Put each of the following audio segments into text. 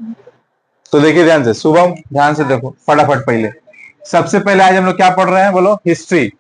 तो देखिए ध्यान से, शुभम ध्यान से देखो फटाफट। पहले सबसे पहले आज हम लोग क्या पढ़ रहे हैं बोलो? हिस्ट्री।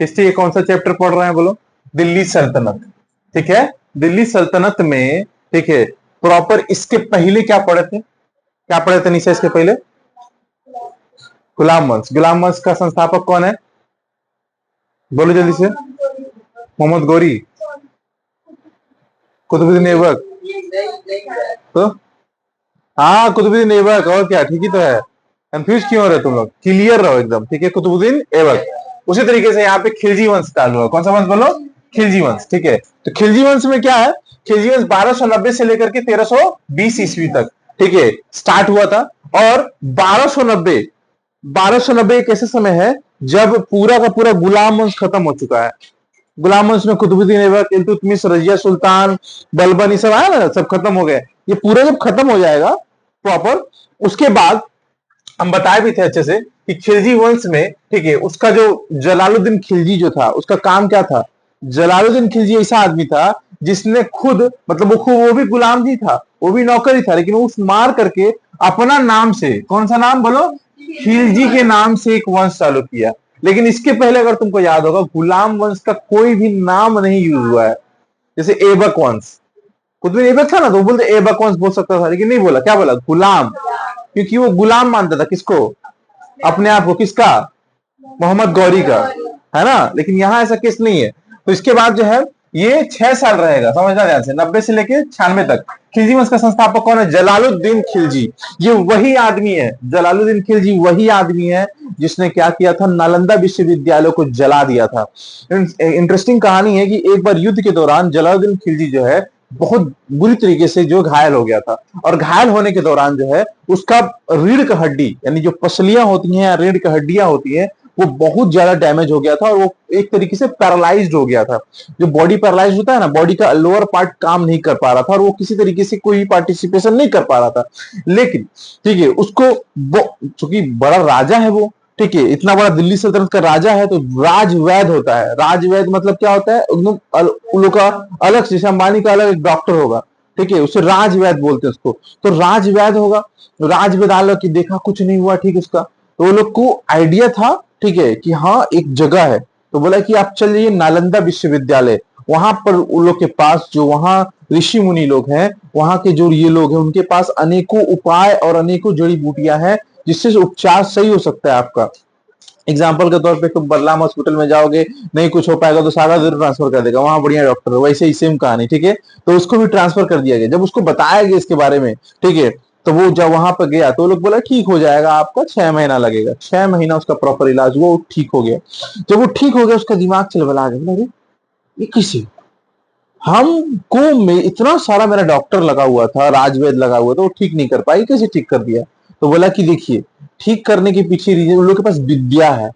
हिस्ट्री के कौन सा चैप्टर पढ़ रहे हैं बोलो? दिल्ली सल्तनत। ठीक है, दिल्ली सल्तनत में, ठीक है, प्रॉपर इसके पहले क्या पढ़े थे? क्या पढ़े थे निशा इसके पहले? गुलाम वंश। गुलाम वंश का संस्थापक कौन है? बोलो जल्दी से। मोहम्मद गौरी, कुतुबुद्दीन ऐबक। तो हाँ, कुतुबुद्दीन ऐबक, और क्या, ठीक ही तो है। कंफ्यूज क्यों हो रहे तुम लोग? क्लियर रहो एकदम, ठीक है। कुतुबुद्दीन ऐबक। उसी तरीके से यहाँ पे खिलजी वंश चालू हुआ। कौन सा वंश बोलो? खिलजी वंश। ठीक है, तो खिलजी वंश में क्या है? खिलजी वंश 1290 से लेकर के 1320 ईस्वी तक, ठीक है, स्टार्ट हुआ था। और 1290 एक ऐसे समय है जब पूरा का पूरा गुलाम वंश खत्म हो चुका है। गुलाम वंश में कुतुबुद्दीन ऐबक, इल्तुतमिश, रजिया सुल्तान, बलबन, ये सब आया ना, सब खत्म हो गए। ये पूरा जब खत्म हो जाएगा प्रॉपर, उसके बाद हम बताए भी थे अच्छे से कि खिलजी वंश में, ठीक है, उसका जो जलालुद्दीन खिलजी जो था, उसका काम क्या था? जलालुद्दीन खिलजी ऐसा आदमी था जिसने खुद, मतलब वो भी गुलाम ही था, वो भी नौकर ही था, लेकिन वो उस मार करके अपना नाम से, कौन सा नाम बोलो? खिलजी के नाम से एक वंश चालू किया। लेकिन इसके पहले अगर तुमको याद होगा, गुलाम वंश का कोई भी नाम नहीं यूज हुआ है। जैसे ऐबक वंश, कुतुब ऐबक था ना, तो वो बोलते ऐबक वंश बोल सकता था, लेकिन नहीं बोला। क्या बोला? गुलाम। क्योंकि वो गुलाम मानता था किसको? अपने आप को। किसका? मोहम्मद गौरी का, है ना। लेकिन यहां ऐसा केस नहीं है। तो इसके बाद जो है, ये 6 साल रहेगा, समझना ध्यान से, 90 से लेके 96 तक। खिलजी वंश का संस्थापक कौन है? जलालुद्दीन खिलजी। ये वही आदमी है, जलालुद्दीन खिलजी वही आदमी है जिसने क्या किया था? नालंदा विश्वविद्यालय को जला दिया था। इंटरेस्टिंग कहानी है कि एक बार युद्ध के दौरान जलालुद्दीन खिलजी जो है, बहुत बुरी तरीके से जो घायल हो गया था। और घायल होने के दौरान जो है, उसका रीढ़ का हड्डी, यानी जो पसलियां होती हैं या रीढ़ की हड्डियां होती हैं, वो बहुत ज्यादा डैमेज हो गया था, और वो एक तरीके से पैरालाइज्ड हो गया था। जो बॉडी पैरालाइज होता है ना, बॉडी का लोअर पार्ट काम नहीं कर पा रहा था, और वो किसी तरीके से कोई पार्टिसिपेशन नहीं कर पा रहा था। लेकिन ठीक है, उसको चूंकि बड़ा राजा है वो, ठीक है, इतना बड़ा दिल्ली सल्तनत का राजा है, तो राजवैद होता है। राजवैद मतलब क्या होता है? एकदम उन लोग का अलग से, जैसे अंबानी का अलग एक डॉक्टर होगा, ठीक है, उसे राजवैद बोलते हैं उसको। तो राजवैद होगा, राजवैद आलो कि देखा कुछ नहीं हुआ, ठीक है, उसका तो वो लोग को आइडिया था, ठीक है, कि हाँ एक जगह है। तो बोला कि आप चल जाइए नालंदा विश्वविद्यालय, वहां पर उन लोग के पास जो वहां ऋषि मुनि लोग हैं, वहां के जो ये लोग हैं, उनके पास अनेकों उपाय और अनेकों जड़ी बूटियां हैं जिससे उपचार सही हो सकता है आपका। एग्जाम्पल के तौर पे तुम बलराम हॉस्पिटल में जाओगे, नहीं कुछ हो पाएगा तो सारा जरूर ट्रांसफर कर देगा, वहां बढ़िया डॉक्टर है। वैसे ही सेम कहानी, ठीक है, तो उसको भी ट्रांसफर कर दिया गया। जब उसको बताया गया इसके बारे में, ठीक है, तो वो जब वहां पर गया तो लोग बोला ठीक हो जाएगा आपका, 6 महीना लगेगा। 6 महीना उसका प्रॉपर इलाज हुआ, वो ठीक हो गया। जब वो ठीक हो गया, उसका दिमाग चलबला गया, बोला, अरे ये कैसे? हमको में इतना सारा मेरा डॉक्टर लगा हुआ था, राजवैद लगा हुआ था, वो ठीक नहीं कर पाई, कैसे ठीक कर दिया? तो बोला कि देखिए, ठीक करने के पीछे रीजन, उन लोग के पास विद्या है।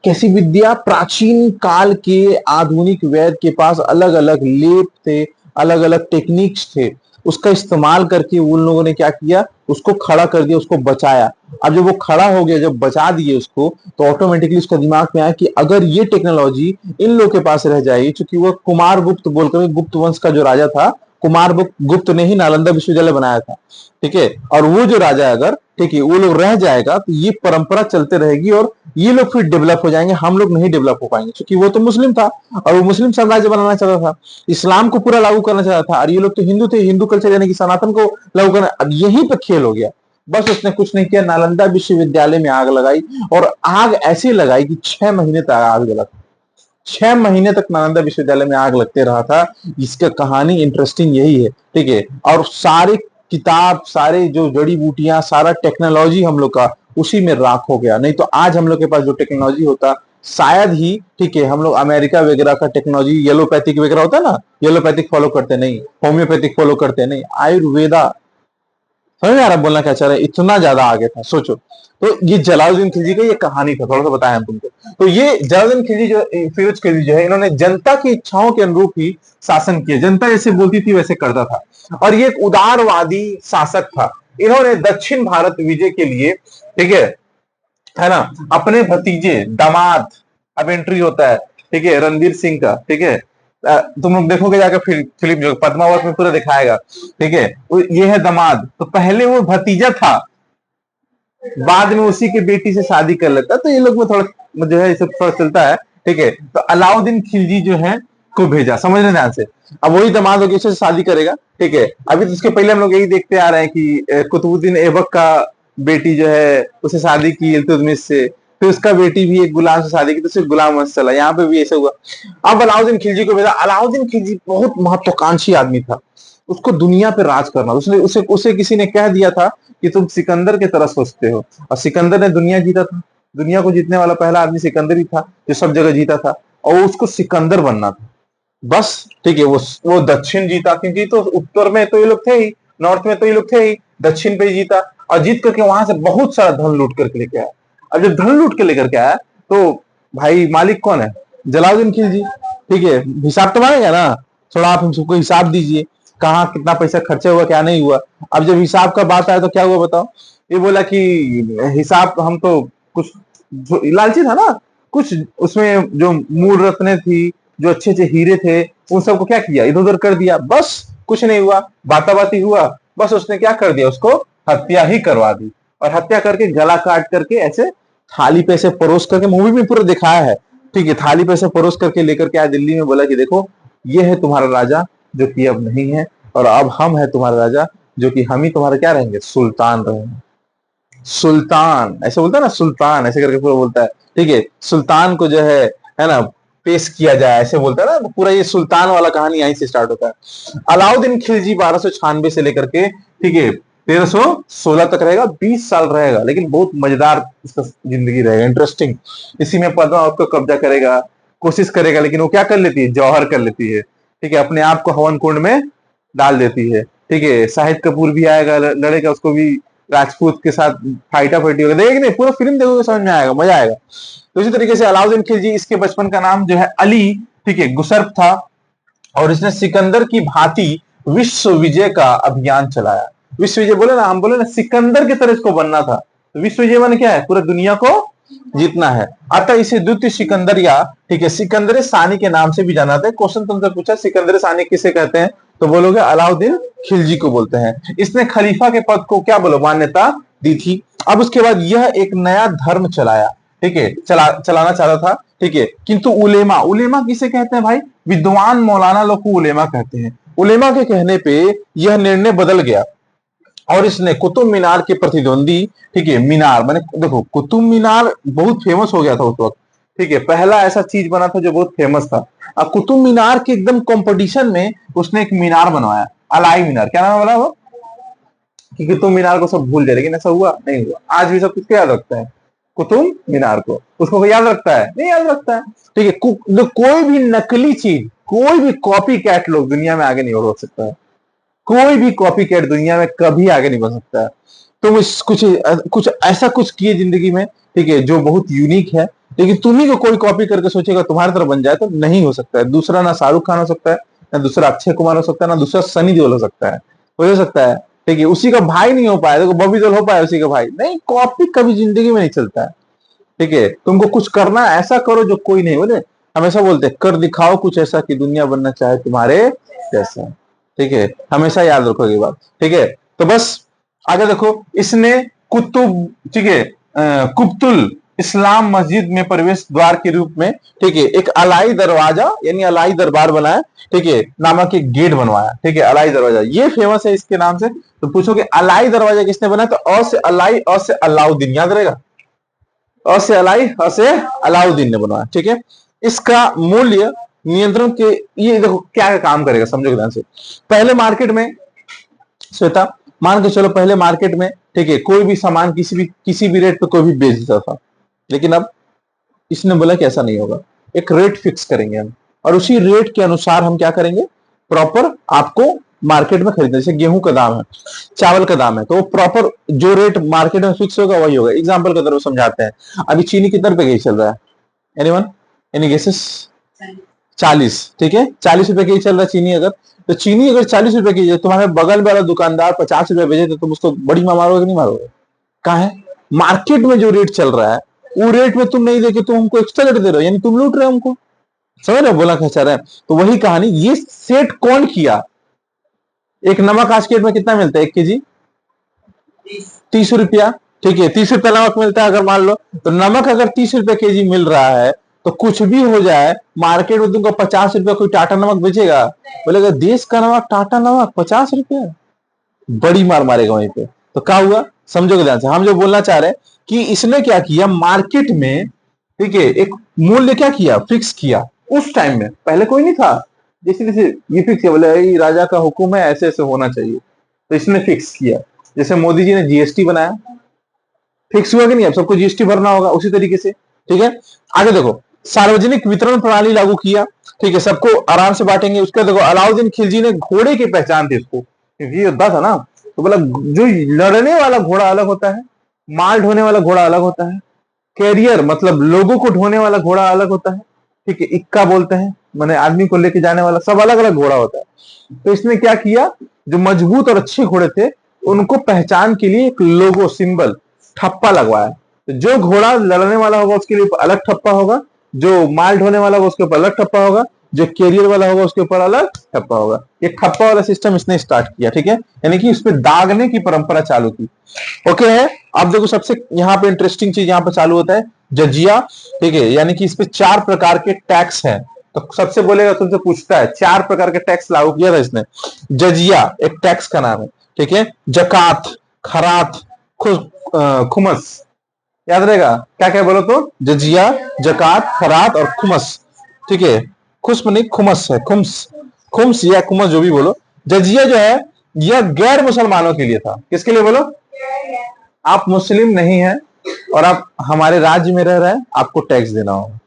कैसी विद्या? प्राचीन काल के आधुनिक वैद्य के पास अलग अलग लेप थे, अलग अलग टेक्निक्स थे। उसका इस्तेमाल करके उन लोगों ने क्या किया? उसको खड़ा कर दिया, उसको बचाया। अब जब वो खड़ा हो गया, जब बचा दिए उसको, तो ऑटोमेटिकली उसका दिमाग में आया कि अगर ये टेक्नोलॉजी इन लोग के पास रह जाएगी, क्योंकि वो कुमार गुप्त बोलकर, गुप्त वंश का जो राजा था, कुमार गुप्त ने ही नालंदा विश्वविद्यालय बनाया था, ठीक है, और वो जो राजा अगर, ठीक है, वो लोग रह जाएगा तो ये परंपरा चलते रहेगी, और ये लोग फिर डेवलप हो जाएंगे, हम लोग नहीं डेवलप हो पाएंगे, क्योंकि वो तो मुस्लिम था, और वो मुस्लिम साम्राज्य बनाना चाहता था, इस्लाम को पूरा लागू करना चाहता था, और ये लोग तो हिंदू थे, हिंदू कल्चर यानी कि सनातन को लागू करना। अब यहीं पर खेल हो गया। बस उसने कुछ नहीं किया, नालंदा विश्वविद्यालय में आग लगाई, और आग ऐसी लगाई कि 6 महीने तक आग जला। 6 महीने तक नालंदा विश्वविद्यालय में आग लगते रहा था। इसका कहानी इंटरेस्टिंग यही है, ठीक है। और सारे किताब, सारे जो जड़ी बूटियां, सारा टेक्नोलॉजी हम लोग का उसी में राख हो गया। नहीं तो आज हम लोग के पास जो टेक्नोलॉजी होता, शायद ही, ठीक है, हम लोग अमेरिका वगैरह का टेक्नोलॉजी, येलोपैथिक वगैरह होता है ना, येलोपैथिक फॉलो करते नहीं, होम्योपैथिक फॉलो करते नहीं, आयुर्वेदा। समझ में आ रहा बोलना क्या चाह रहे हैं? इतना ज्यादा आगे था, सोचो। तो ये जलालुद्दीन खिलजी का ये कहानी था, थोड़ा सा बताया हम तुमको। तो ये जलालुद्दीन खिलजी जो, फिरोज खिलजी जो है, इन्होंने जनता की इच्छाओं के अनुरूप ही शासन किया। जनता जैसे बोलती थी वैसे करता था, और ये एक उदारवादी शासक था। इन्होंने दक्षिण भारत विजय के लिए, ठीक है ना, अपने भतीजे, दामाद, अब एंट्री होता है, ठीक है, रणवीर सिंह का, ठीक है, तुम लोग देखोगे जाकर फिल्म जो पद्मावत में पूरा दिखाएगा, ठीक है, ये है दामाद, तो पहले वो भतीजा था, बाद में उसी की बेटी से शादी कर लेता, तो ये लोग में थोड़ा जो है ये सब थोड़ा चलता है, ठीक है। तो अलाउद्दीन खिलजी जो है को भेजा, समझ लेना ध्यान से। अब वही दामाद होगी, उससे शादी करेगा, ठीक है। अभी तो उसके पहले हम लोग यही देखते आ रहे हैं कि कुतुबुद्दीन ऐबक का बेटी जो है उसे शादी की इल्तुतमिश से, फिर उसका बेटी भी एक गुलाम से शादी की तो सिर्फ गुलाम वंश चला, यहाँ पे भी ऐसा हुआ। अब अलाउद्दीन खिलजी को भेजा। अलाउद्दीन खिलजी बहुत महत्वाकांक्षी आदमी था, उसको दुनिया पे राज करना, उसने उसे उसे किसी ने कह दिया था कि तुम सिकंदर की तरह सोचते हो, और सिकंदर ने दुनिया जीता था, दुनिया को जीतने वाला पहला आदमी सिकंदर ही था जो सब जगह जीता था, और उसको सिकंदर बनना था बस, ठीक है। वो दक्षिण जीता, क्योंकि तो उत्तर में तो ये लोग थे ही, नॉर्थ में तो ये लोग थे ही, दक्षिण पे जीता, और जीत करके वहां से बहुत सारा धन लूट करके लेके आया। अब जब धन लूट के लेकर के आया तो भाई मालिक कौन है? जलालुद्दीन खिलजी, ठीक है। हिसाब तो मांगेगा ना, थोड़ा आप हमको हिसाब दीजिए, कहाँ कितना पैसा खर्चा हुआ क्या नहीं हुआ। अब जब हिसाब का बात आया तो क्या हुआ बताओ? ये बोला कि हिसाब हम तो कुछ, लालची था ना, कुछ उसमें जो मूल रत्ने थी, जो अच्छे अच्छे हीरे थे, उन सबको क्या किया, इधर उधर कर दिया, बस कुछ नहीं हुआ, बाताबाती हुआ, बस उसने क्या कर दिया, उसको हत्या ही करवा दी। और हत्या करके गला काट करके ऐसे थाली पे से परोस करके, मूवी में पूरा दिखाया है, ठीक है, थाली पे से परोस करके लेकर के आया दिल्ली में, बोला कि देखो ये है तुम्हारा राजा जो कि अब नहीं है, और अब हम है तुम्हारा राजा जो कि हम ही तुम्हारे क्या रहेंगे, सुल्तान रहेंगे। सुल्तान ऐसे बोलता है ना, सुल्तान ऐसे करके पूरा बोलता है, ठीक है। सुल्तान को जो है ना, पेश किया जाए ऐसे बोलता है ना, पूरा ये सुल्तान वाला कहानी यहीं से स्टार्ट होता है। अलाउद्दीन खिलजी 1296 से लेकर के, ठीक है, 1316 तक रहेगा, 20 साल रहेगा, लेकिन बहुत मजेदार इसका जिंदगी रहेगा, इंटरेस्टिंग। इसी में पद्मावत को कब्जा करेगा, कोशिश करेगा, लेकिन वो क्या कर लेती है, जौहर कर लेती है, ठीक है, अपने आप को हवन कुंड में डाल देती है, ठीक है। शाहिद कपूर भी आएगा, लड़ेगा, उसको भी राजपूत के साथ फाइटा फाइटी होगा, देख नहीं पूरा फिल्म देखोगे समझ में आएगा, मजा आएगा। तो इसी तरीके से अलाउद्दीन खिलजी, इसके बचपन का नाम जो है अली, ठीक है, गुसर्फ था, और इसने सिकंदर की भांति विश्व विजय का अभियान चलाया। विश्व विजय बोले ना, हम बोले ना सिकंदर की तरह इसको बनना था, तो विश्व विजय माने क्या है, पूरा दुनिया को जीतना है। अतः इसे द्वितीय सिकंदर या, ठीक है, सिकंदर सानी के नाम से भी जाना जाता है। क्वेश्चन तुमसे पूछा सिकंदर सानी किसे कहते हैं, तो बोलोगे अलाउद्दीन खिलजी को बोलते हैं। इसने खलीफा के पद को क्या बोलो, मान्यता दी थी। अब उसके बाद यह एक नया धर्म चलाया, ठीक है, चलाना चाहता था, ठीक है, किंतु उलेमा, उलेमा किसे कहते हैं भाई, विद्वान मौलाना लोग को उलेमा कहते हैं। उलेमा के कहने पे यह निर्णय बदल गया, और इसने कुतुब मीनार के प्रतिद्वंदी, ठीक है, मीनार माने देखो कुतुब मीनार बहुत फेमस हो गया था उस वक्त, ठीक है, पहला ऐसा चीज बना था जो बहुत फेमस था। अब कुतुब मीनार के एकदम कंपटीशन में उसने एक मीनार बनवाया, अलाई मीनार, क्या नाम बोला वो, कि कुतुब मीनार को सब भूल जाए, लेकिन ऐसा हुआ नहीं हुआ। आज भी सब कुछ याद रखता है कुतुब मीनार को, उसको कोई याद रखता है नहीं, याद रखता है, ठीक है। कोई भी नकली चीज, कोई भी कॉपी कैट लोग दुनिया में आगे नहीं बढ़ सकता है, कोई भी कॉपी कैट दुनिया में कभी आगे नहीं बढ़ सकता है। तुम इस कुछ ऐसा कुछ किए जिंदगी में, ठीक है, जो बहुत यूनिक है, लेकिन तुम्ही को कोई कॉपी करके सोचेगा तुम्हारी तरह बन जाए, तो नहीं हो सकता है। दूसरा ना शाहरुख खान हो सकता है, ना दूसरा अक्षय कुमार हो सकता है, ना दूसरा सनी देओल हो सकता है, हो सकता है, ठीक है। उसी का भाई नहीं हो पाया, देखो बॉबी देओल हो पाया उसी का भाई नहीं, कॉपी कभी जिंदगी में नहीं चलता है, ठीक है। तुमको कुछ करना ऐसा करो जो कोई नहीं बोले, हमेशा बोलते कर दिखाओ कुछ ऐसा कि दुनिया बनना चाहे तुम्हारे जैसा, ठीक है, हमेशा याद रखोगे बात, ठीक है। तो बस आगे देखो, इसने कुतुब, ठीक है, कुब्तुल इस्लाम मस्जिद में प्रवेश द्वार के रूप में, ठीक है, एक अलाई दरवाजा यानी अलाई दरबार बनाया, ठीक है, नामक एक गेट बनवाया, ठीक है, अलाई दरवाजा, ये फेमस है इसके नाम से। तो पूछोगे अलाई दरवाजा किसने बनाया, तो अ से अलाई, अ से अलाउद्दीन, याद रहेगा, अ से अलाई, अ से अलाउद्दीन ने बनवाया, ठीक है। इसका मूल्य नियंत्रण के, ये देखो क्या काम करेगा, समझो ध्यान से। पहले मार्केट में, श्वेता मान के चलो, पहले मार्केट में, ठीक है, कोई भी सामान किसी भी रेट पे कोई भी बेच देता था, लेकिन अब इसने बोला कि ऐसा नहीं होगा, एक रेट फिक्स करेंगे हम, और उसी रेट के अनुसार हम क्या करेंगे, प्रॉपर आपको मार्केट में खरीदना। जैसे गेहूं का दाम है, चावल का दाम है, तो वो प्रॉपर जो रेट मार्केट में फिक्स होगा वही होगा। एग्जाम्पल के तरफ समझाते हैं, अभी चीनी कितने रुपए के चल रहा है, एनीवन, एनी गेसेस, 40, ठीक है, 40 रुपए की चल रहा है चीनी। अगर तो चीनी अगर 40 रुपए की, तुम्हारे बगल वाला दुकानदार 50 रुपए भेजे, तो तुम उसको बड़ी माँ मारोगे कि नहीं मारोगे? कहा है, मार्केट में जो रेट चल रहा है वो रेट में तुम नहीं देके तुम हमको एक्स्ट्रा रेट दे रहे हो, यानी तुम लूट रहे हो हमको, समझ रहे हो बोला क्या चाह रहे हैं? तो वही कहानी, ये सेट कौन किया? एक नमक आज के डेट में कितना मिलता है 1 केजी? 30 रुपया। ठीक है, 30 रुपया नमक मिलता है अगर मान लो, तो नमक अगर 30 रुपया केजी मिल रहा है, तो कुछ भी हो जाए मार्केट में तुमको 50 रुपया कोई टाटा नमक बेचेगा? बोलेगा देश का नमक टाटा नमक 50 रुपया, बड़ी मार मारेगा वहीं पे। तो क्या हुआ, समझोगे ध्यान से, हम जो बोलना चाह रहे हैं कि इसने क्या किया मार्केट में, ठीक है, एक मूल्य क्या किया, फिक्स किया। उस टाइम में पहले कोई नहीं था, जैसे जैसे ये फिक्स किया, बोले ये राजा का हुक्म है, ऐसे ऐसे होना चाहिए, तो इसने फिक्स किया। जैसे मोदी जी ने जीएसटी बनाया, फिक्स हुआ कि नहीं, अब सबको जीएसटी भरना होगा उसी तरीके से। ठीक है, आगे देखो, सार्वजनिक वितरण प्रणाली लागू किया, ठीक है, सबको आराम से बांटेंगे। उसके बाद देखो अलाउद्दीन खिलजी ने घोड़े की पहचान थी उसको, क्योंकि योद्धा था ना, तो बोला जो लड़ने वाला घोड़ा अलग होता है, माल ढोने वाला घोड़ा अलग होता है, कैरियर मतलब लोगों को ढोने वाला घोड़ा अलग होता है, ठीक है, इक्का बोलते हैं, मैंने आदमी को लेके जाने वाला, सब अलग अलग घोड़ा होता है। तो इसने क्या किया, जो मजबूत और अच्छे घोड़े थे उनको पहचान के लिए एक लोगो सिंबल ठप्पा लगवाया। तो जो घोड़ा लड़ने वाला होगा उसके लिए अलग ठप्पा होगा, जो माल ढोने वाला होगा उसके ऊपर अलग ठप्पा होगा, जो कैरियर वाला होगा उसके ऊपर अलग ठप्पा होगा। ये ठप्पा वाला सिस्टम इसने स्टार्ट किया, ठीक है, यानी कि उसमें दागने की परंपरा चालू की। ओके है, अब देखो सबसे यहाँ पे इंटरेस्टिंग चीज यहाँ पे चालू होता है जजिया, ठीक है, यानी कि इस पे 4 प्रकार के टैक्स हैं। तो सबसे बोलेगा, तुमसे पूछता है 4 प्रकार के टैक्स लागू किया था इसने। जजिया एक टैक्स का नाम है, ठीक है, जकात, खरात, खुमस, याद रहेगा क्या क्या बोलो तो, जजिया, जकात, खरात और खुमस, ठीक है, खुस्म नहीं खुमस है, खुम्स, खुम्स या खुमस जो भी बोलो। जजिया जो है यह गैर मुसलमानों के लिए था, किसके लिए बोलो, आप मुस्लिम नहीं है और आप हमारे राज्य में रह रहे हैं, आपको टैक्स देना होगा।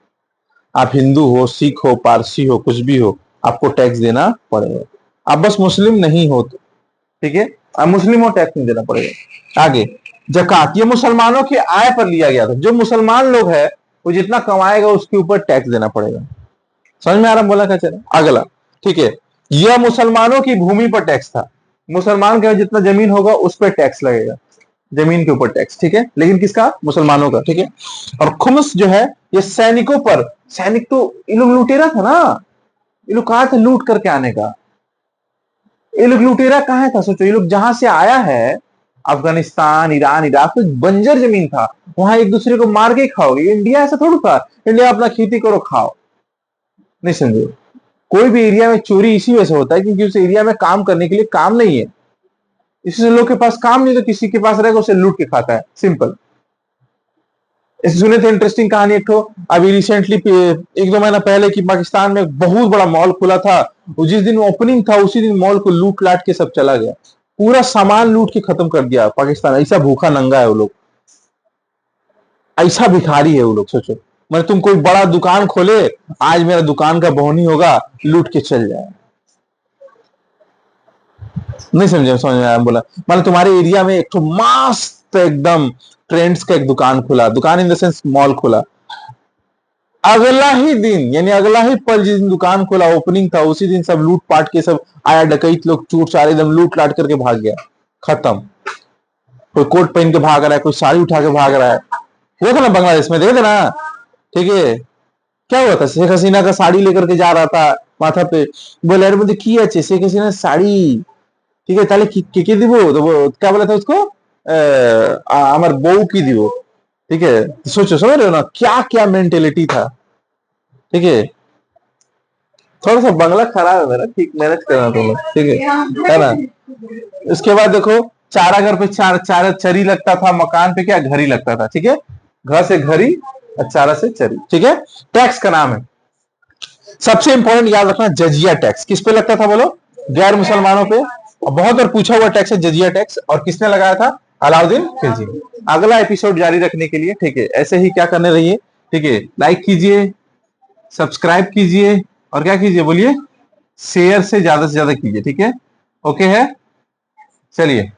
आप हिंदू हो, सिख हो, पारसी हो, कुछ भी हो, आपको टैक्स देना पड़ेगा। आप बस मुस्लिम नहीं हो तो, ठीक है, आप मुस्लिम हो टैक्स नहीं देना पड़ेगा। आगे जकात, ये मुसलमानों की आय पर लिया गया था, जो मुसलमान लोग है वो जितना कमाएगा उसके ऊपर टैक्स देना पड़ेगा। समझ में आ रहा बोला क्या चला? अगला, ठीक है, यह मुसलमानों की भूमि पर टैक्स था, मुसलमान का जितना जमीन होगा उस पर टैक्स लगेगा, जमीन के ऊपर टैक्स, ठीक है, लेकिन किसका, मुसलमानों का, ठीक है। और खुम्स जो है ये सैनिकों पर, सैनिक तो ये लोग लुटेरा था ना, ये लोग कहा था लूट करके आने का, ये लोग लुटेरा कहाँ था, सोचो, ये लोग जहां से आया है, अफगानिस्तान, ईरान, इराक, तो बंजर जमीन था, वहां एक दूसरे को मार के खाओगे। इंडिया ऐसा थोड़ा था, इंडिया अपना खेती करो खाओ, नहीं समझे। कोई भी एरिया में चोरी इसी वजह से होता है क्योंकि उस एरिया में काम करने के लिए काम नहीं है, इसी लोग के पास काम नहीं, तो किसी के पास रहेगा उसे लूट के खाता है, सिंपल। इस सुने थे इंटरेस्टिंग कहानी एक ठो, अभी रिसेंटली 1-2 महीना पहले कि पाकिस्तान में एक बहुत बड़ा मॉल खुला था, जिस दिन ओपनिंग था उसी दिन मॉल को लूट लाट के सब चला गया, पूरा सामान लूट के खत्म कर दिया पाकिस्तान। ऐसा भूखा नंगा है वो लोग, ऐसा भिखारी है वो लोग, सोचो। मैं तुम कोई बड़ा दुकान खोले, आज मेरा दुकान का बोहनी होगा, लूट के चल जाए, नहीं समझे, समझ में आया बोला। मतलब तुम्हारे एरिया में एक तो मस्त एकदम ट्रेंड्स का एक दुकान खुला, दुकान इन द सेंस मॉल खुला, अगला ही दिन यानी अगला ही पल जिस दिन दुकान खोला, ओपनिंग था, उसी दिन सब लूट पाट के सब आया, डकैत लोग, चूर चार एकदम लूट लाट करके भाग गया, खत्म। कोई कोट पहन के भाग रहा है, कोई साड़ी उठा के भाग रहा है, हुआ था ना बांग्लादेश में, देखे थे ना, ठीक है। क्या हुआ था, शेख हसीना का साड़ी लेकर के जा रहा था माथा पे, बोले अरे मुझे की अच्छे शेख हसीना साड़ी, ठीक है, তাহলে কে দিব, तो वो क्या बोला था उसको, আমার বউ की দিব, ठीक है। सोचो, समझ रहे हो ना क्या क्या मेंटेलिटी था, ठीक है। थोड़ा सा बंगला खराब है मेरा, ठीक मैनेज करना तुम लोग, ठीक है ना। उसके बाद देखो, चारा घर पे चार चार चरी लगता था, मकान पे क्या घरी लगता था, ठीक है, घर से घरी और चारा से चरी, ठीक है। टैक्स का नाम है, सबसे इंपॉर्टेंट याद रखना, जजिया टैक्स किस पे लगता था बोलो, गैर मुसलमानों पे, और बहुत बार पूछा हुआ टैक्स है जजिया टैक्स, और किसने लगाया था, अलाउद्दीन खिलजी। अगला एपिसोड जारी रखने के लिए, ठीक है, ऐसे ही क्या करने रहिए, ठीक है, लाइक कीजिए, सब्सक्राइब कीजिए, और क्या कीजिए बोलिए, शेयर से ज्यादा कीजिए, ठीक है। ओके है, चलिए।